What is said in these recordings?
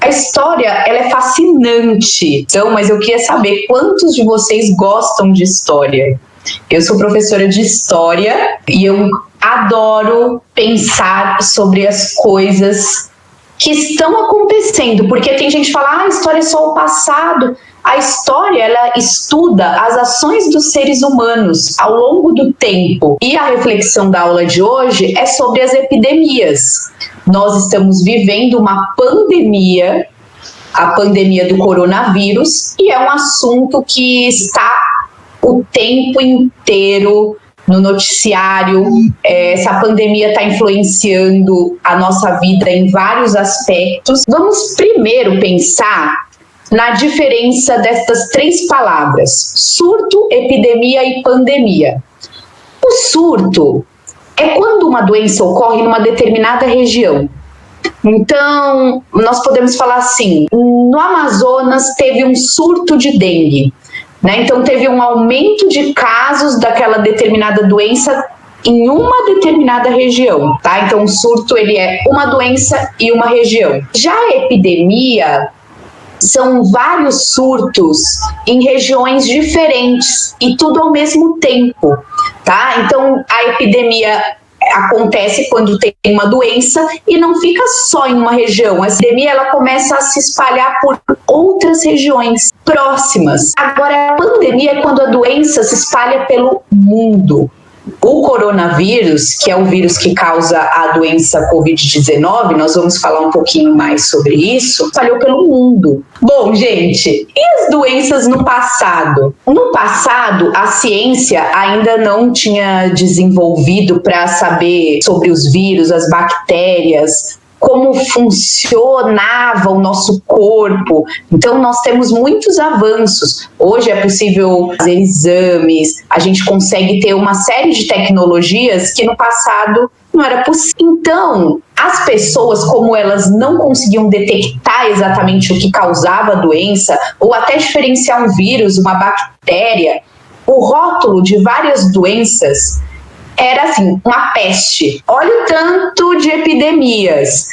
A história, ela é fascinante. Então, mas eu queria saber quantos de vocês gostam de história? Eu sou professora de história e eu adoro pensar sobre as coisas que estão acontecendo, porque tem gente que fala, a história é só o passado. A história, ela estuda as ações dos seres humanos ao longo do tempo. E a reflexão da aula de hoje é sobre as epidemias. Nós estamos vivendo uma pandemia, a pandemia do coronavírus, e é um assunto que está o tempo inteiro no noticiário. Essa pandemia está influenciando a nossa vida em vários aspectos. Vamos primeiro pensar na diferença destas três palavras: surto, epidemia e pandemia. O surto é quando uma doença ocorre numa determinada região. Então, nós podemos falar assim, no Amazonas teve um surto de dengue, né? Então, teve um aumento de casos daquela determinada doença em uma determinada região, tá? Então, o surto, ele é uma doença e uma região. Já a epidemia são vários surtos em regiões diferentes e tudo ao mesmo tempo, tá? Então, a epidemia acontece quando tem uma doença e não fica só em uma região. A epidemia, ela começa a se espalhar por outras regiões próximas. Agora, a pandemia é quando a doença se espalha pelo mundo. O coronavírus, que é o vírus que causa a doença Covid-19, nós vamos falar um pouquinho mais sobre isso, espalhou pelo mundo. Bom, gente, e as doenças no passado? No passado, a ciência ainda não tinha desenvolvido para saber sobre os vírus, as bactérias, como funcionava o nosso corpo. Então, nós temos muitos avanços. Hoje é possível fazer exames, a gente consegue ter uma série de tecnologias que no passado não era possível. Então, as pessoas, como elas não conseguiam detectar exatamente o que causava a doença, ou até diferenciar um vírus, uma bactéria, o rótulo de várias doenças era assim, uma peste. Olha o tanto de epidemias.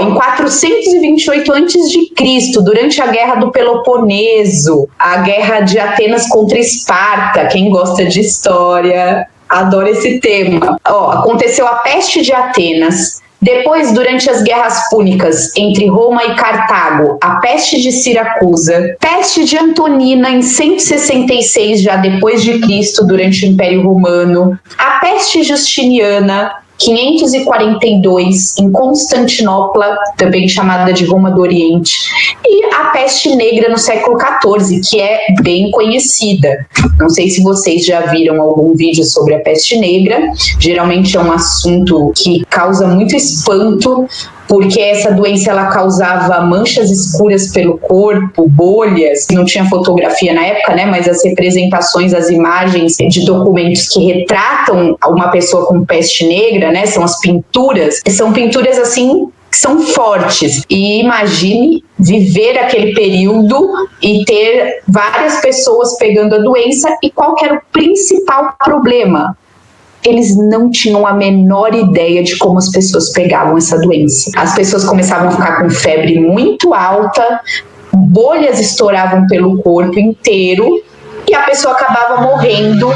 Em 428 a.C., durante a Guerra do Peloponeso, a Guerra de Atenas contra Esparta, quem gosta de história adora esse tema. Aconteceu a peste de Atenas. Depois, durante as guerras púnicas entre Roma e Cartago, a peste de Siracusa, peste de Antonina em 166 já depois de Cristo, durante o Império Romano, a peste justiniana, 542, em Constantinopla, também chamada de Roma do Oriente, e a peste negra no século XIV, que é bem conhecida. Não sei se vocês já viram algum vídeo sobre a peste negra, geralmente é um assunto que causa muito espanto, porque essa doença ela causava manchas escuras pelo corpo, bolhas, não tinha fotografia na época, né, mas as representações, as imagens de documentos que retratam uma pessoa com peste negra, né, são pinturas assim que são fortes. E imagine viver aquele período e ter várias pessoas pegando a doença, e qual que era o principal problema? Eles não tinham a menor ideia de como as pessoas pegavam essa doença. As pessoas começavam a ficar com febre muito alta, bolhas estouravam pelo corpo inteiro e a pessoa acabava morrendo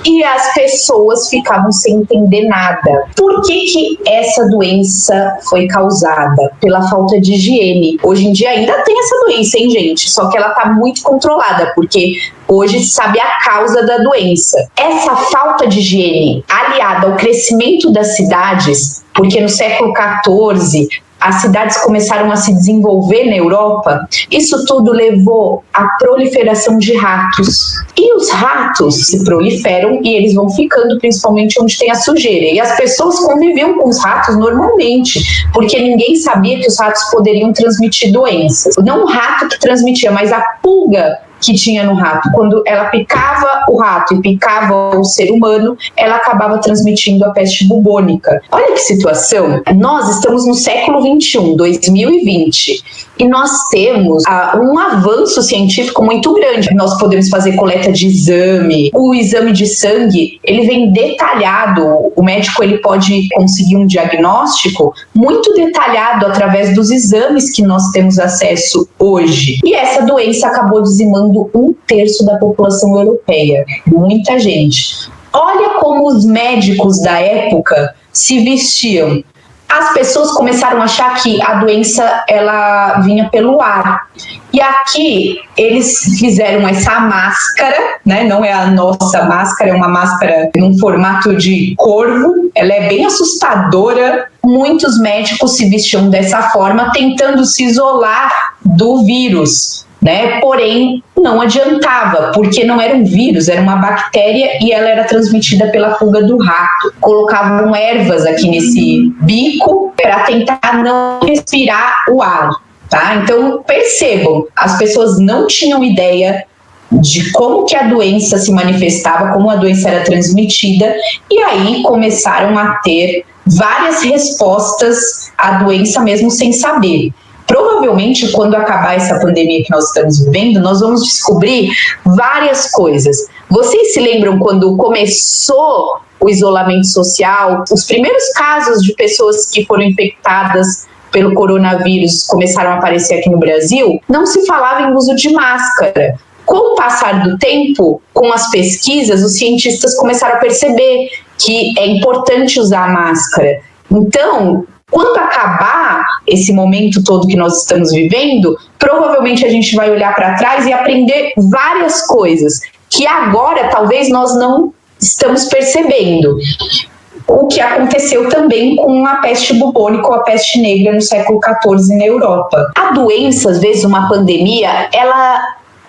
e as pessoas ficavam sem entender nada. Por que essa doença foi causada? Pela falta de higiene. Hoje em dia ainda tem essa doença, hein, gente? Só que ela está muito controlada, porque hoje se sabe a causa da doença. Essa falta de higiene, aliada ao crescimento das cidades, porque no século XIV as cidades começaram a se desenvolver na Europa, isso tudo levou à proliferação de ratos. E os ratos se proliferam e eles vão ficando principalmente onde tem a sujeira. E as pessoas conviviam com os ratos normalmente, porque ninguém sabia que os ratos poderiam transmitir doenças. Não o rato que transmitia, mas a pulga que tinha no rato. Quando ela picava o rato e picava o ser humano, ela acabava transmitindo a peste bubônica. Olha que situação! Nós estamos no século XXI, 2020, E nós temos um avanço científico muito grande. Nós podemos fazer coleta de exame. O exame de sangue, ele vem detalhado. O médico ele pode conseguir um diagnóstico muito detalhado através dos exames que nós temos acesso hoje. E essa doença acabou dizimando 1/3 da população europeia. Muita gente. Olha como os médicos da época se vestiam. As pessoas começaram a achar que a doença ela vinha pelo ar. E aqui eles fizeram essa máscara, né? Não é a nossa máscara, é uma máscara num formato de corvo. Ela é bem assustadora. Muitos médicos se vestiam dessa forma, tentando se isolar do vírus, né? Porém, não adiantava, porque não era um vírus, era uma bactéria e ela era transmitida pela pulga do rato. Colocavam ervas aqui nesse bico para tentar não respirar o ar, tá? Então, percebam, as pessoas não tinham ideia de como que a doença se manifestava, como a doença era transmitida, e aí começaram a ter várias respostas à doença mesmo sem saber. Provavelmente, quando acabar essa pandemia que nós estamos vivendo, nós vamos descobrir várias coisas. Vocês se lembram quando começou o isolamento social? Os primeiros casos de pessoas que foram infectadas pelo coronavírus começaram a aparecer aqui no Brasil? Não se falava em uso de máscara. Com o passar do tempo, com as pesquisas, os cientistas começaram a perceber que é importante usar a máscara. Então, quando acabar esse momento todo que nós estamos vivendo, provavelmente a gente vai olhar para trás e aprender várias coisas que agora talvez nós não estamos percebendo. O que aconteceu também com a peste bubônica ou a peste negra no século XIV na Europa. A doença, às vezes uma pandemia, ela,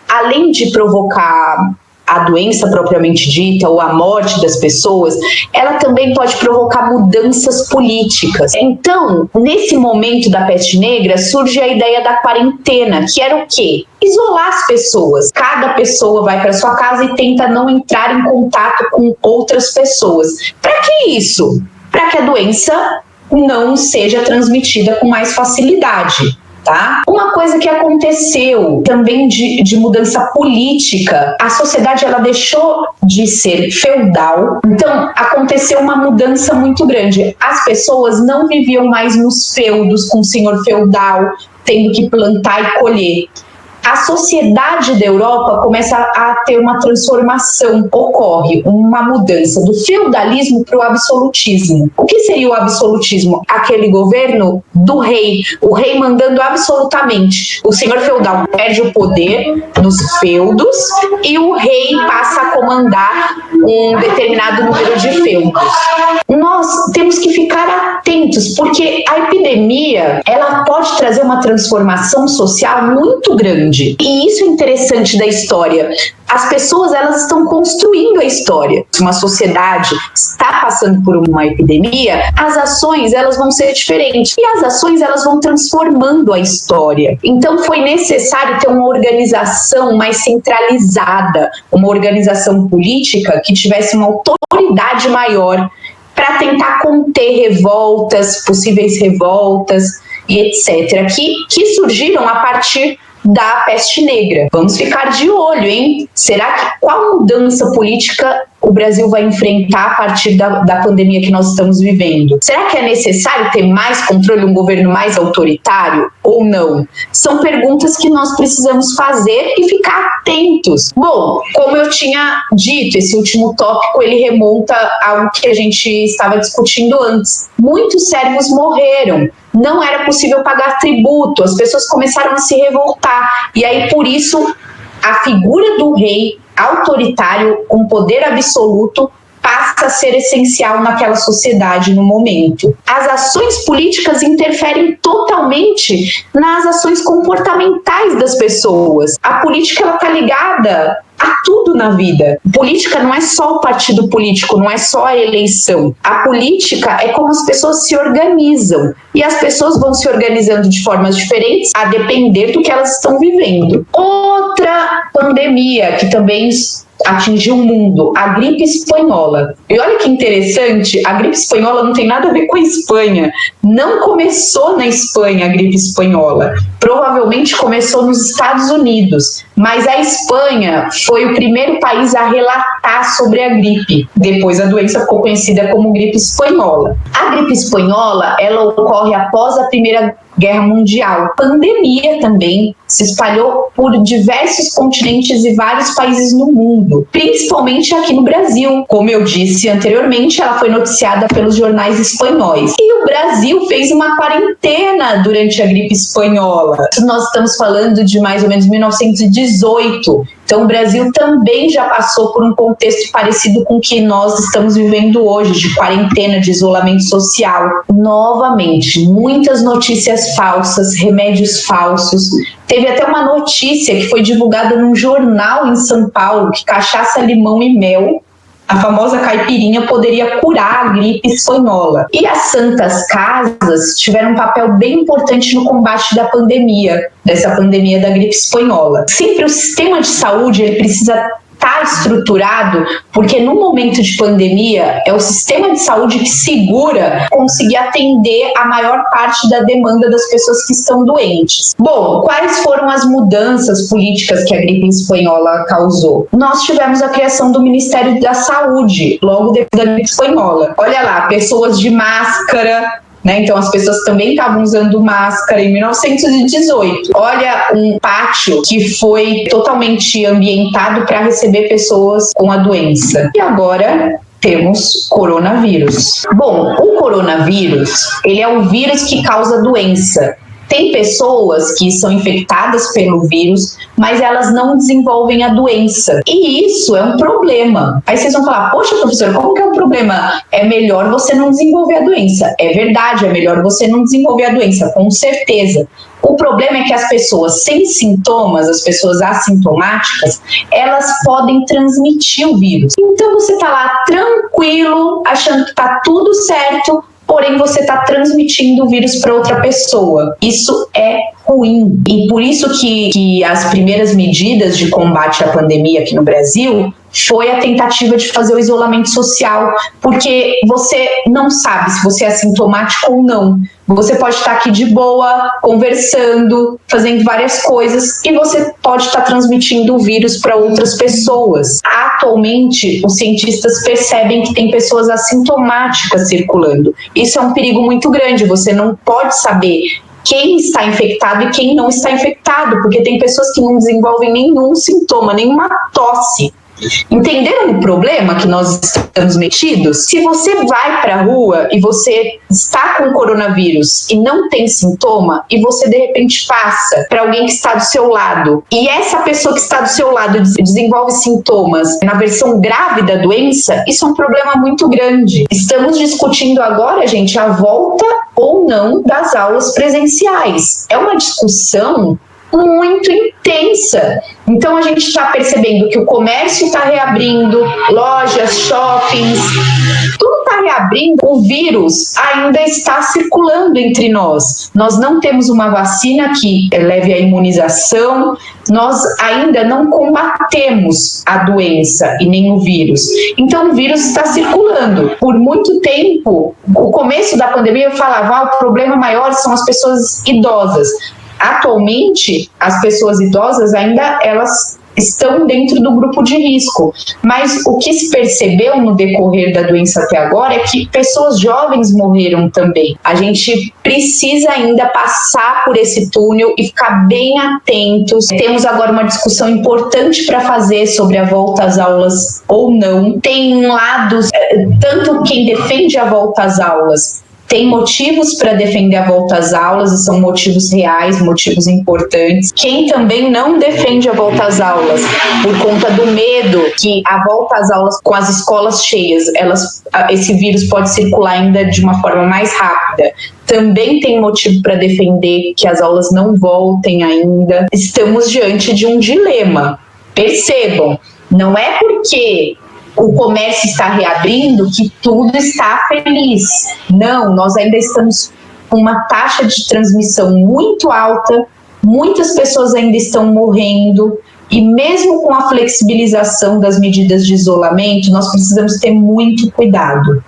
além de provocar a doença propriamente dita ou a morte das pessoas, ela também pode provocar mudanças políticas. Então, nesse momento da peste negra, surge a ideia da quarentena, que era o quê? Isolar as pessoas. Cada pessoa vai para sua casa e tenta não entrar em contato com outras pessoas. Para que isso? Para que a doença não seja transmitida com mais facilidade. Tá? Uma coisa que aconteceu também de mudança política, a sociedade ela deixou de ser feudal, então aconteceu uma mudança muito grande. As pessoas não viviam mais nos feudos com o senhor feudal, tendo que plantar e colher. A sociedade da Europa começa a ter uma transformação, ocorre uma mudança do feudalismo para o absolutismo. O que seria o absolutismo? Aquele governo do rei, o rei mandando absolutamente. O senhor feudal perde o poder nos feudos e o rei passa a comandar um determinado número de feudos. Nós temos que ficar atentos, porque a epidemia ela pode trazer uma transformação social muito grande. E isso é interessante da história. As pessoas elas estão construindo a história. Se uma sociedade está passando por uma epidemia, as ações elas vão ser diferentes. E as ações elas vão transformando a história. Então foi necessário ter uma organização mais centralizada, uma organização política que tivesse uma autoridade maior para tentar conter revoltas, possíveis revoltas e etc. Que surgiram a partir da peste negra. Vamos ficar de olho, hein? Será que qual mudança política o Brasil vai enfrentar a partir da pandemia que nós estamos vivendo? Será que é necessário ter mais controle, um governo mais autoritário ou não? São perguntas que nós precisamos fazer e ficar atentos. Bom, como eu tinha dito, esse último tópico ele remonta a algo que a gente estava discutindo antes. Muitos servos morreram. Não era possível pagar tributo, as pessoas começaram a se revoltar, e aí por isso a figura do rei autoritário com poder absoluto passa a ser essencial naquela sociedade no momento. As ações políticas interferem totalmente nas ações comportamentais das pessoas. A política ela está ligada a tudo na vida. Política não é só o partido político, não é só a eleição. A política é como as pessoas se organizam. E as pessoas vão se organizando de formas diferentes a depender do que elas estão vivendo. Outra pandemia que também atingiu o mundo, a gripe espanhola. E olha que interessante, a gripe espanhola não tem nada a ver com a Espanha. Não começou na Espanha a gripe espanhola. Provavelmente começou nos Estados Unidos. Mas a Espanha foi o primeiro país a relatar sobre a gripe. Depois a doença ficou conhecida como gripe espanhola. A gripe espanhola, ela ocorre após a Primeira Guerra Mundial. Pandemia também se espalhou por diversos continentes e vários países no mundo, principalmente aqui no Brasil. Como eu disse anteriormente, ela foi noticiada pelos jornais espanhóis. E o Brasil fez uma quarentena durante a gripe espanhola. Nós estamos falando de mais ou menos 1918. Então, o Brasil também já passou por um contexto parecido com o que nós estamos vivendo hoje, de quarentena, de isolamento social. Novamente, muitas notícias falsas, remédios falsos. Teve até uma notícia que foi divulgada num jornal em São Paulo, que cachaça, limão e mel, a famosa caipirinha, poderia curar a gripe espanhola. E as santas casas tiveram um papel bem importante no combate da pandemia, dessa pandemia da gripe espanhola. Sempre o sistema de saúde, ele precisa estar estruturado, porque no momento de pandemia é o sistema de saúde que segura conseguir atender a maior parte da demanda das pessoas que estão doentes. Bom, quais foram as mudanças políticas que a gripe espanhola causou? Nós tivemos a criação do Ministério da Saúde, logo depois da gripe espanhola. Olha lá, pessoas de máscara, então as pessoas também estavam usando máscara em 1918. Olha, um pátio que foi totalmente ambientado para receber pessoas com a doença. E agora temos coronavírus. Bom, o coronavírus, ele é o vírus que causa doença. Tem pessoas que são infectadas pelo vírus, mas elas não desenvolvem a doença. E isso é um problema. Aí vocês vão falar, poxa, professora, como que é um problema? É melhor você não desenvolver a doença. É verdade, é melhor você não desenvolver a doença, com certeza. O problema é que as pessoas sem sintomas, as pessoas assintomáticas, elas podem transmitir o vírus. Então você está lá tranquilo, achando que está tudo certo, porém você está transmitindo o vírus para outra pessoa. Isso é ruim. E por isso que as primeiras medidas de combate à pandemia aqui no Brasil foi a tentativa de fazer o isolamento social, porque você não sabe se você é assintomático ou não. Você pode estar aqui de boa, conversando, fazendo várias coisas, e você pode estar transmitindo o vírus para outras pessoas. Atualmente, os cientistas percebem que tem pessoas assintomáticas circulando. Isso é um perigo muito grande, você não pode saber quem está infectado e quem não está infectado, porque tem pessoas que não desenvolvem nenhum sintoma, nenhuma tosse. Entenderam o problema que nós estamos metidos? Se você vai para a rua e você está com coronavírus e não tem sintoma, e você de repente passa para alguém que está do seu lado, e essa pessoa que está do seu lado desenvolve sintomas na versão grave da doença, isso é um problema muito grande. Estamos discutindo agora, gente, a volta ou não das aulas presenciais. É uma discussão muito intensa. Então a gente está percebendo que o comércio está reabrindo, lojas, shoppings, tudo está reabrindo. O vírus ainda está circulando entre nós. Nós não temos uma vacina que leve à imunização, nós ainda não combatemos a doença e nem o vírus. Então o vírus está circulando. Por muito tempo, o começo da pandemia eu falava, o problema maior são as pessoas idosas. Atualmente, as pessoas idosas ainda elas estão dentro do grupo de risco, mas o que se percebeu no decorrer da doença até agora é que pessoas jovens morreram também. A gente precisa ainda passar por esse túnel e ficar bem atentos. Temos agora uma discussão importante para fazer sobre a volta às aulas ou não. Tem lados, tanto quem defende a volta às aulas tem motivos para defender a volta às aulas, e são motivos reais, motivos importantes. Quem também não defende a volta às aulas por conta do medo que a volta às aulas com as escolas cheias, esse vírus pode circular ainda de uma forma mais rápida, também tem motivo para defender que as aulas não voltem ainda. Estamos diante de um dilema. Percebam, não é porque o comércio está reabrindo que tudo está feliz. Não, nós ainda estamos com uma taxa de transmissão muito alta, muitas pessoas ainda estão morrendo, E mesmo com a flexibilização das medidas de isolamento, nós precisamos ter muito cuidado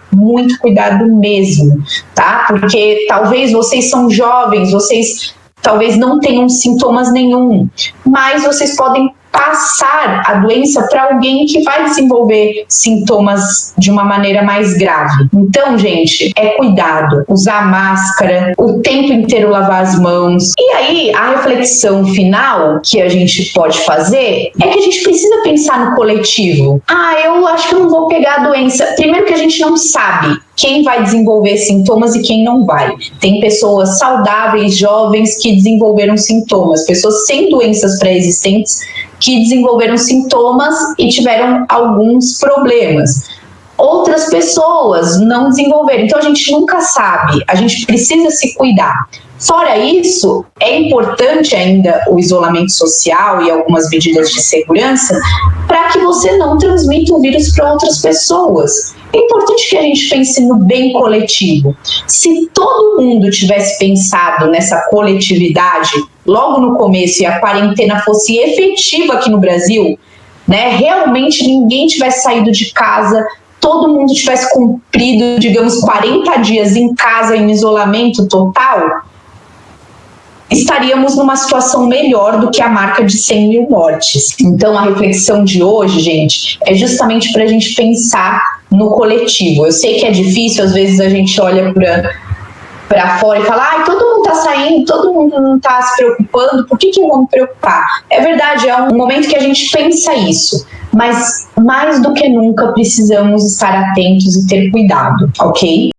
mesmo, tá? Porque talvez vocês são jovens, vocês talvez não tenham sintomas nenhum, mas vocês podem passar a doença para alguém que vai desenvolver sintomas de uma maneira mais grave. Então, gente, é cuidado, usar máscara, o tempo inteiro lavar as mãos. E aí, a reflexão final que a gente pode fazer é que a gente precisa pensar no coletivo. Eu acho que eu não vou pegar a doença. Primeiro que a gente não sabe quem vai desenvolver sintomas e quem não vai. Tem pessoas saudáveis, jovens, que desenvolveram sintomas, pessoas sem doenças pré-existentes que desenvolveram sintomas e tiveram alguns problemas. Outras pessoas não desenvolveram. Então, a gente nunca sabe. A gente precisa se cuidar. Fora isso, é importante ainda o isolamento social e algumas medidas de segurança para que você não transmita o vírus para outras pessoas. É importante que a gente pense no bem coletivo. Se todo mundo tivesse pensado nessa coletividade logo no começo e a quarentena fosse efetiva aqui no Brasil, né, realmente ninguém tivesse saído de casa, todo mundo tivesse cumprido, digamos, 40 dias em casa em isolamento total, estaríamos numa situação melhor do que a marca de 100 mil mortes. Então, a reflexão de hoje, gente, é justamente para a gente pensar no coletivo. Eu sei que é difícil, às vezes a gente olha para fora e fala, todo mundo está saindo, todo mundo não está se preocupando, por que eu vou me preocupar? É verdade, é um momento que a gente pensa isso, mas mais do que nunca precisamos estar atentos e ter cuidado, ok?